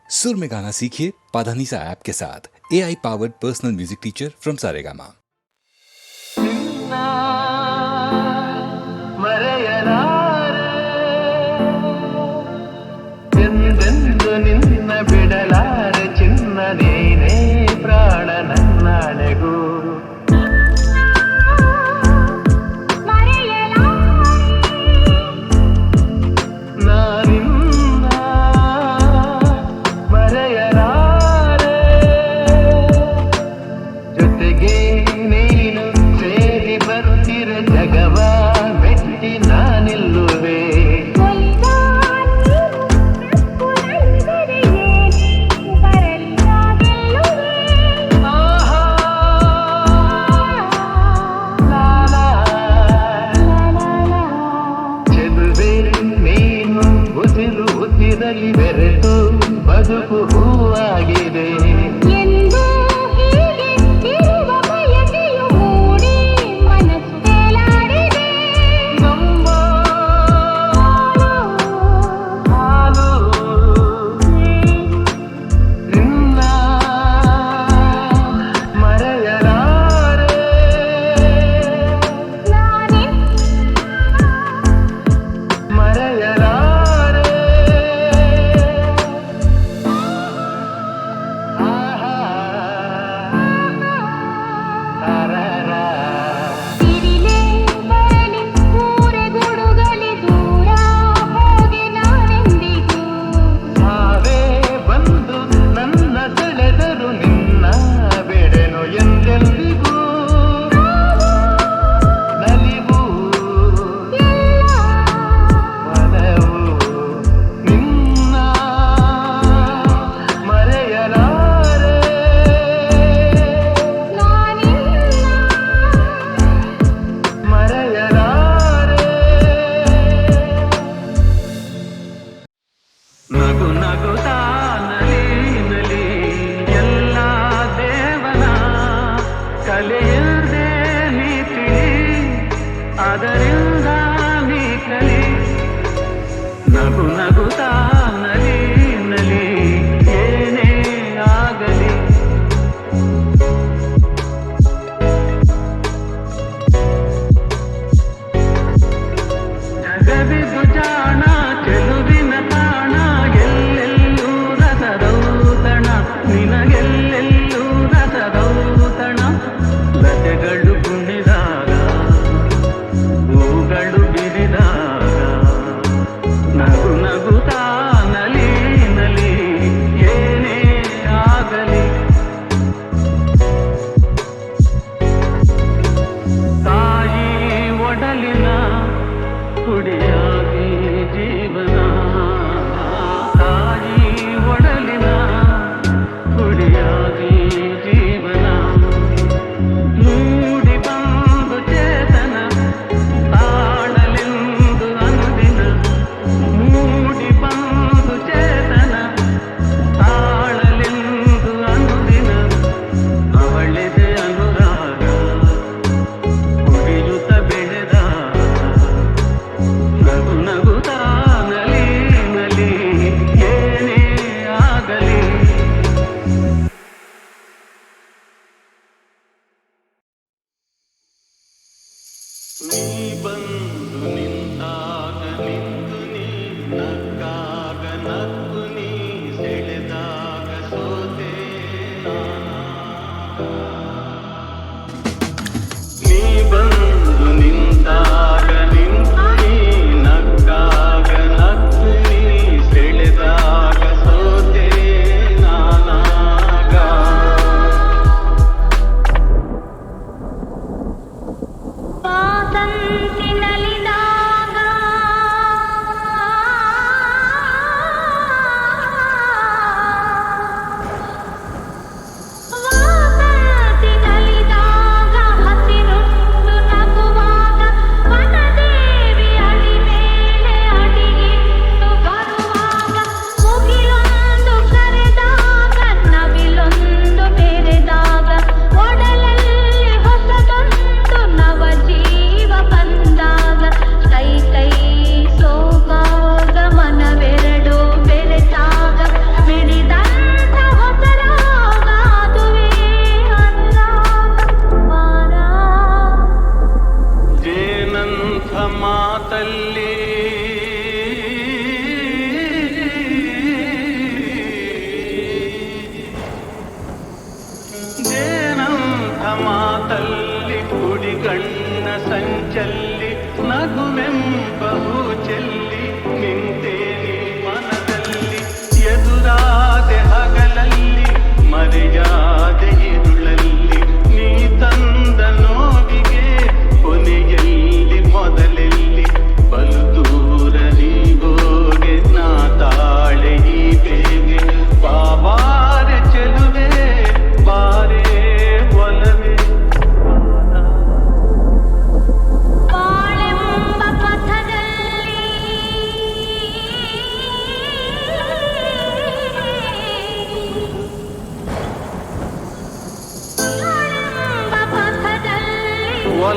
सुर में गाना सीखिए पाधानीसा ऐप के साथ। AI powered personal music teacher from Saregama. ನಿನ್ನ ಬಿಡಲಾರೆ ಚಿನ್ನ ನೀನೇ ಪ್ರಾಣ ನನ್ನಾಳೆಗೂ ನಾನಿನ್ನ ಮರೆಯಲಾರೆ ಜೊತೆಗೆ ನೀನು ಸೇರಿ ಬರುತ್ತಿರ ಜಗವ ಮೆಟ್ಟಿ ನಾನಿಲ್ಲುವೆ ಬೆರೆತು ಬದುಕು ಹೂವಾಗಿದೆ ಎಂದು ಹೀಗೆ ಇರುವ ಬಯಕೆಯು ಮೂಡಿ ಮನಸ್ಸು ತೇಲಾಡಿದೆ. ನಮ್ಮ ಹಾಲು ನಿನ್ನ ಮರೆಯಲಾರೆ ನಾನೇ ಮರೆಯಲಾರೆ ತಿರಿಲೆ ಬರಲಿ ಊರೆ ಗುಡುಗಲಿ ದೂರ ಹೋಗಿ ನಾನೆಂದಿಗೂ ಸಾವೇ ಬಂದು ನನ್ನ ಸೆಳೆದರು ನಿನ್ನ ಬೆಡೆನು ಎಂದೆಂದಿಗೂ ನಲಿವು ಮನವು ನಿನ್ನ ಮರೆಯಲಾರೆ ನಾನಿನ್ನ ಮರೆಯಲಾರೆ ನಗು ನಗುತ್ತಾ ನಲಿ ನಲಿ ಎಲ್ಲ ದೇವನ ಕಲೆಯಿಲ್ಲದೆ ನೀ ತಿಳಿ ಅದರಿಂದ ನೀ ಕಲಿ ನಗು ನಗುತ್ತಾ ನಲಿ ನಲಿ ಏನೇ ಆಗಲಿ ಜಗವಿದು ಜಾಣ ಚೆಲುವಿನ ತಾಣ ಎಲ್ಲೆಲ್ಲೂ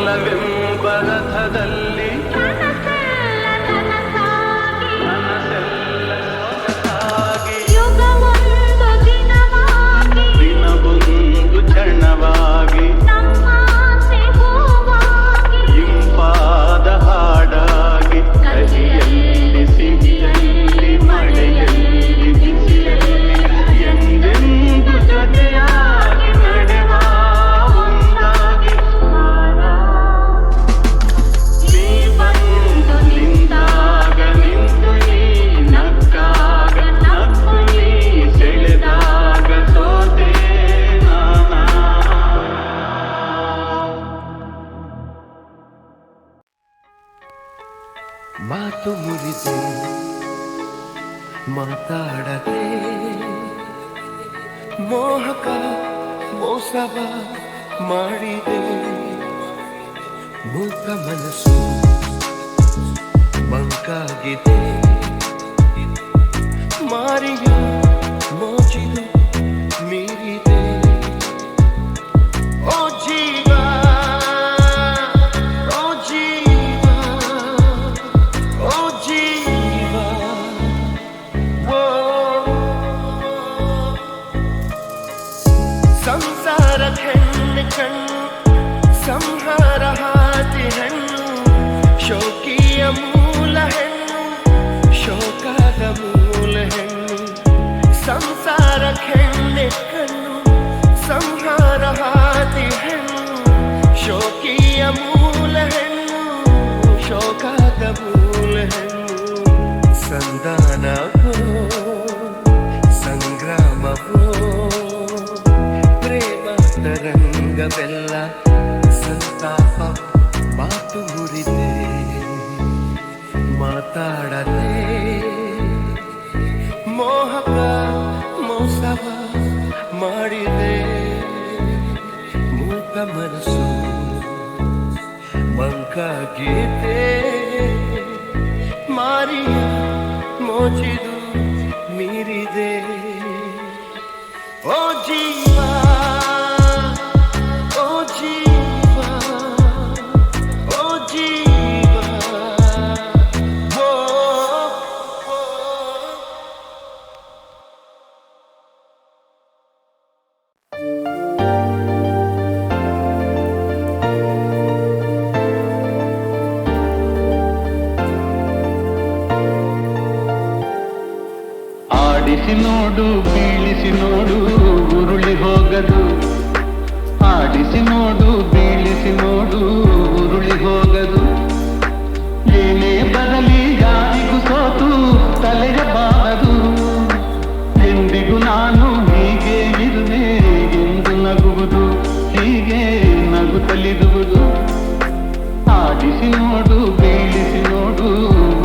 ಒಲವೆಂಬ ರಥದಲ್ಲಿ ಕನಸೆಲ್ಲ ನನಸಾಗಿ ಮನಸ್ಸೆಲ್ಲ ಸೊಗಸಾಗಿ ಯುಗವೊಂದು ದಿನವಾಗಿ ದಿನವೊಂದು ಕ್ಷಣವಾಗಿ ನಮ್ಮಾಸೆ ಹೂವಾಗಿ ಇಂಪಾದ ಹಾಡಾಗಿ ಕಹಿಯಲ್ಲಿ ಸಿಹಿಯಲ್ಲಿ ಮಳೆಯಲ್ಲಿ ಬಿಸಿಯಲ್ಲಿ ಎಂದೆಂದು ಜೊತೆಯಾಗಿ ನಡೆವ ಒಂದಾಗಿ ನೀ ಬಂದು ನಿಂತಾಗ ನಿಂತು ನೀ ನಕ್ಕಾಗ ನಕ್ಕು ನೀ ಸೆಳೆದಾಗ ಸೋತೆ ನಾನಾ. ಮಾತು ಮುರಿದೆ ಮಾತಾಡದೆ ಮೋಹಕ ಮೋಸವ ಮಾಡಿದೆ ಮೂಕ ಮನಸ್ಸು ಮಂಕಾಗಿದೆ ಮಾರಿಯ ಮೋಜಿದು ಮೀರಿದೆ ಓ ಜೀವ ಓ ಜೀವ ಓ ಜೀವ ಓ ಸಂಸಾರ ಹೆಣ್ಣು ಕಣ್ಣು ಸಂಹಾರ ಹಾದಿ ಹೆಣ್ಣು ಶೋಕಿಯ ಮೂಲ ಹೆಣ್ಣು ಶೋಕದ ಮೂಲ ಹೆಣ್ಣು ಸಂಸಾರ ಹೆಣ್ಣೆ ಕಣ್ಣು ಸಂಹಾರ ಹಾದಿ ಹೆಣ್ಣು ಶೋಕಿಯ ಮೂಲ ಹೆಣ್ಣು ಶೋಕದ ಮೂಲ ಹೆಣ್ಣು ಸಂಧಾನವೋ ಸಂಗ್ರಾಮವೋ ಪ್ರೇಮ ತರಂಗವೆಲ್ಲ ಸಂತಾಪ ಮಾತು ಮುರಿದೆ ಮಾತಾಡದೆ ಮೋಹಕ ಮೋಸವ ಮಾಡಿದೆ ಮೂಕ ಮನಸ್ಸು ಮಂಕಾಗಿದೆ ಮಾರಿಯ ಮೋಜಿದು ಮೀರಿದೆ ಓ ಜೀವ ಓ ಜೀವ ಓ ಜೀವ ಓ ಆಡಿಸಿ ನೋಡು ಬೀಳಿಸಿ ನೋಡು ಉರುಳಿ ಹೋಗದು ಆಡಿಸಿ ನೋಡು ಬೀಳಿಸಿ ನೋಡು ಉರುಳಿ ಹೋಗದು ಏನೇ ಬರಲಿ ಯಾರಿಗೂ ಸೋತು ತಲೆಯ ಬಾರದು ಎಂದಿಗೂ ನಾನು ಹೀಗೆ ಇರುವೆ ಎಂದು ನಗುವುದು ಹೀಗೆ ನಗುತ್ತಲಿರುವುದು ಆಡಿಸಿ ನೋಡು ಬೀಳಿಸಿ ನೋಡು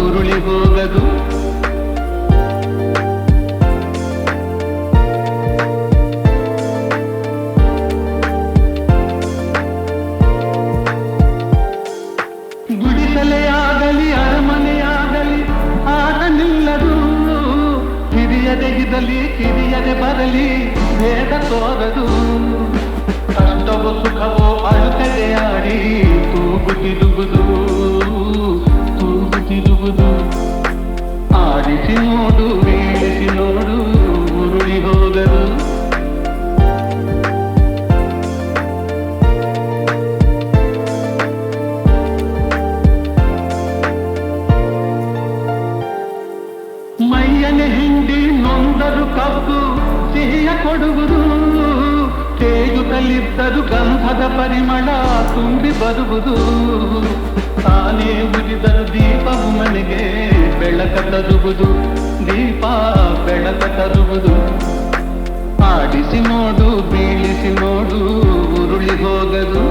ಉರುಳಿ ಹೋಗದು ಗುಡಿಸಲೆಯಾಗಲಿ ಅರಮನೆಯಾಗಲಿ ಆಟ ನಿಲ್ಲದು ಹಿರಿಯದೆ ಇರಲಿ ಕಿರಿಯದೆ ಬರಲಿ ಭೇದ ತೋರದು ಕಷ್ಟವೋ ಸುಖವೋ ಅಳುತ್ತದೆ ಆಡಿ ತೂಗುತ್ತಿರುವುದು ತೂಗುತ್ತಿರುವುದು ಆಡಿಸಿ ನೋಡು ಬೀಳಿಸಿ ನೋಡು ಉರುಳಿ ಹೋಗದು ಮೈಯನೆ ಹಿಂಡಿ ನೊಂದರು ಕಬ್ಬು ಸಿಹಿಯ ಕೊಡುವುದು ತೇಗುತ್ತಲಿದ್ದರು ಗಂಧದ ಪರಿಮಳ ತುಂಬಿ ಬರುವುದು ತಾನೇ ಉರಿದರು ದೀಪವು ಮನೆಗೆ ಬೆಳಕ ತರುವುದು ದೀಪ ಬೆಳಕ ತರುವುದು ಆಡಿಸಿ ನೋಡು ಬೀಳಿಸಿ ನೋಡು ಉರುಳಿ ಹೋಗದು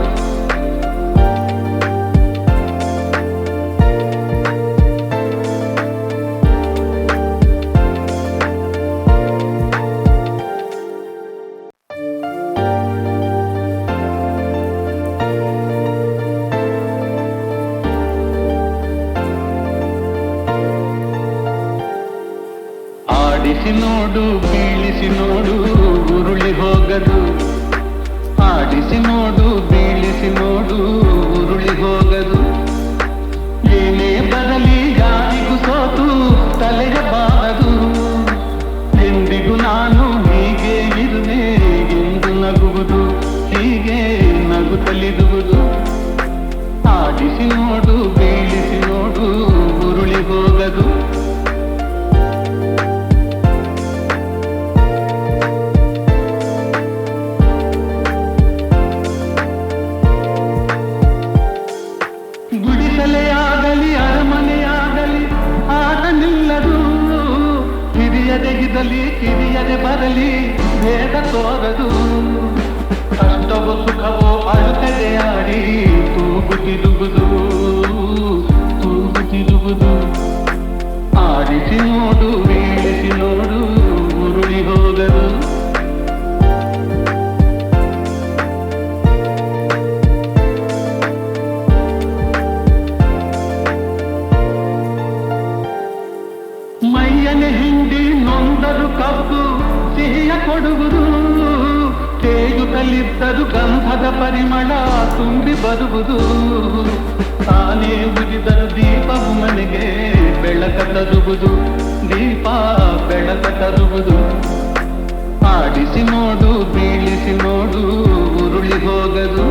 ಆಡಿಸಿ ನೋಡು ಬೀಳಿಸಿ ನೋಡು ಉರುಳಿ ಹೋಗದು ಆಡಿಸಿ ನೋಡು ಬೀಳಿಸಿ ನೋಡು ಉರುಳಿ ನಾನು ಹೀಗೆ ಇರುವೆ ಎಂದು ನಗುವುದು, ಹೀಗೆ ನಗುತ್ತಲಿರುವುದು. ಆಡಿಸಿ ನೋಡು, ಬೀಳಿಸಿ ನೋಡು, ಉರುಳಿ ಹೋಗದು. ಗುಡಿಸಲೇ ಆಗಲಿ ಅರಮನೆಯಾಗಲಿ ಆಟ ನಿಲ್ಲದು. ಹಿರಿಯದೆಗಿದಲಿ ಕಿರಿಯದೆ ಬರಲಿ ಭೇದ ತೋರದು. ಕಷ್ಟವೋ ಸುಖವೋ ಅಳುತ್ತದೆ ಆಡಿ ತೂಗುತ್ತಿರುವುದು, ತೂಗುತ್ತಿರುವುದು. ಆಡಿಸಿ ನೋಡು, ಬೀಳಿಸಿ ನೋಡು, ಉರುಳಿ ಹೋಗದು. ಮೈಯನೆ ಹಿಂಡಿ ನೊಂದರು ಕಬ್ಬು ಸಿಹಿಯ ಕೊಡುವುದು. ತೇಗುತ್ತಲಿದ್ದರು ಗಂಧದ ಪರಿಮಳ ತುಂಬಿ ಬರುವುದು. ತಾನೇ ಉರಿದರು ದೀಪವು ಮನೆಗೆ ಬೆಳಕ ತರುವುದು, ದೀಪ ಬೆಳಕ ತರುವುದು. ಆಡಿಸಿ ನೋಡು, ಬೀಳಿಸಿ ನೋಡು, ಉರುಳಿ ಹೋಗದು.